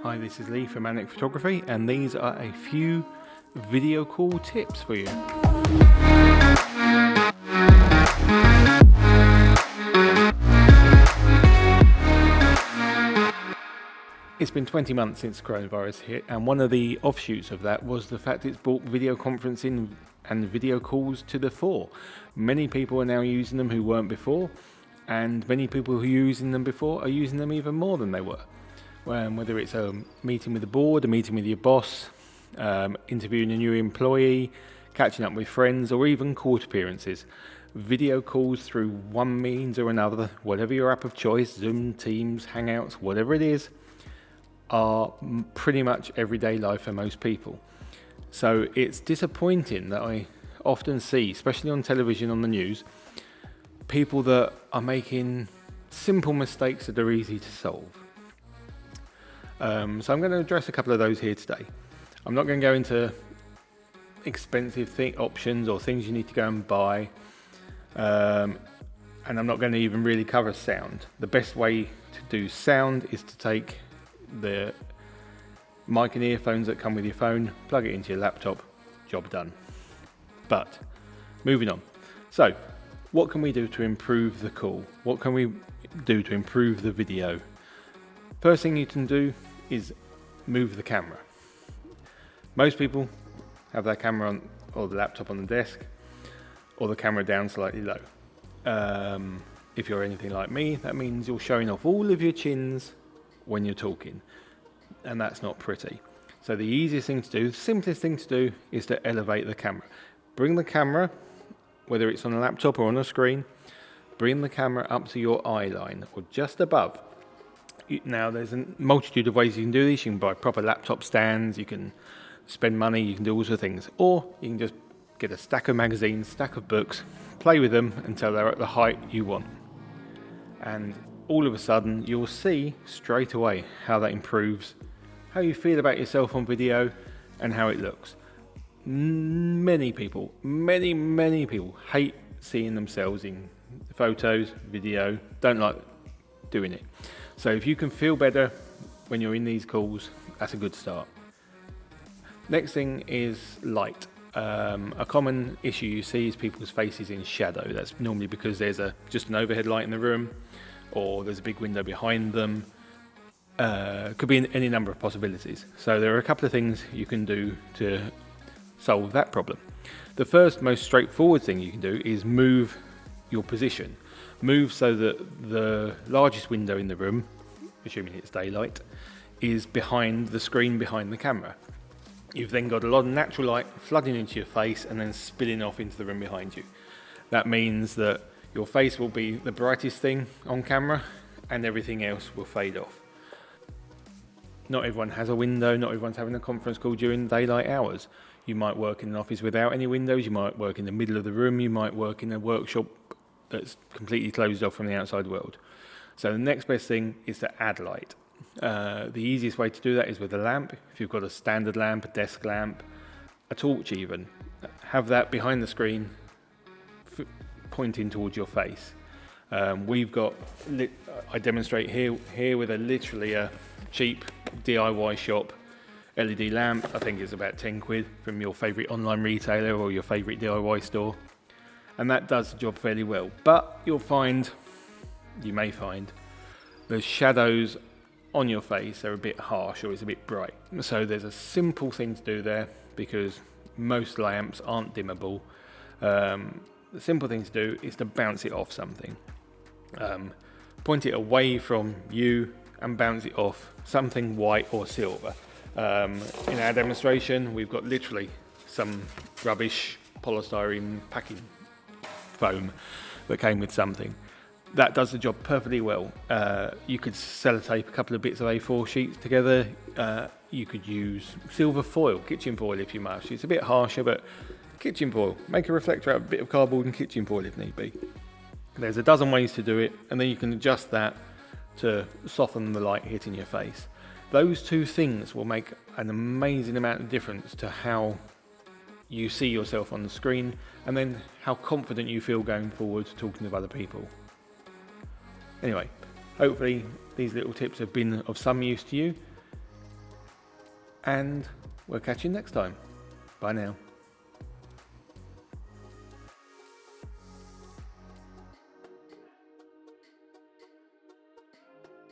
Hi, this is Lee from Manic Photography, and these are a few video call tips for you. It's been 20 months since coronavirus hit, and one of the offshoots of that was the fact it's brought video conferencing and video calls to the fore. Many people are now using them who weren't before, and many people who are using them before are using them even more than they were. Whether it's a meeting with the board, a meeting with your boss, interviewing a new employee, catching up with friends, or even court appearances. Video calls through one means or another, whatever your app of choice, Zoom, Teams, Hangouts, whatever it is, are pretty much everyday life for most people. So it's disappointing that I often see, especially on television, on the news, people that are making simple mistakes that are easy to solve. So I'm going to address a couple of those here today. I'm not going to go into expensive options or things you need to go and buy, and I'm not going to even really cover sound. The best way to do sound is to take the mic and earphones that come with your phone, plug it into your laptop, job done. But moving on. So what can we do to improve the call? What can we do to improve the video? First thing you can do is move the camera. Most people have their camera on, or the laptop on the desk, or the camera down slightly low. If you're anything like me, that means you're showing off all of your chins when you're talking, and that's not pretty. So the easiest thing to do, the simplest thing to do, is to elevate the camera. Bring the camera, whether it's on a laptop or on a screen, bring the camera up to your eye line or just above. Now there's a multitude of ways you can do this. You can buy proper laptop stands, you can spend money, you can do all sorts of things, or you can just get a stack of magazines, stack of books, play with them until they're at the height you want. And all of a sudden you'll see straight away how that improves how you feel about yourself on video and how it looks. Many people hate seeing themselves in photos, video, don't like doing it. So if you can feel better when you're in these calls, that's a good start. Next thing is light. A common issue you see is people's faces in shadow. That's normally because there's just an overhead light in the room, or there's a big window behind them. Could be any number of possibilities. So there are a couple of things you can do to solve that problem. The first, most straightforward thing you can do is move your position. Move so that the largest window in the room, assuming it's daylight, is behind the screen behind the camera. You've then got a lot of natural light flooding into your face and then spilling off into the room behind you. That means that your face will be the brightest thing on camera and everything else will fade off. Not everyone has a window, not everyone's having a conference call during daylight hours. You might work in an office without any windows, you might work in the middle of the room, you might work in a workshop that's completely closed off from the outside world. So the next best thing is to add light. The easiest way to do that is with a lamp. If you've got a standard lamp, a desk lamp, a torch even, have that behind the screen pointing towards your face. We've got, I demonstrate here with literally a cheap DIY shop LED lamp. I think it's about 10 quid from your favourite online retailer or your favourite DIY store. And that does the job fairly well. But you may find, the shadows on your face are a bit harsh or it's a bit bright. So there's a simple thing to do there, because most lamps aren't dimmable. The simple thing to do is to bounce it off something. Point it away from you and bounce it off something white or silver. In our demonstration, we've got literally some rubbish polystyrene packing foam that came with something. That does the job perfectly well. You could sellotape a couple of bits of A4 sheets together. You could use silver foil, kitchen foil if you must. It's a bit harsher, but kitchen foil. Make a reflector out of a bit of cardboard and kitchen foil if need be. There's a dozen ways to do it, and then you can adjust that to soften the light hitting your face. Those two things will make an amazing amount of difference to how you see yourself on the screen, and then how confident you feel going forward talking to other people. Anyway, hopefully these little tips have been of some use to you. and we'll catch you next time. Bye now.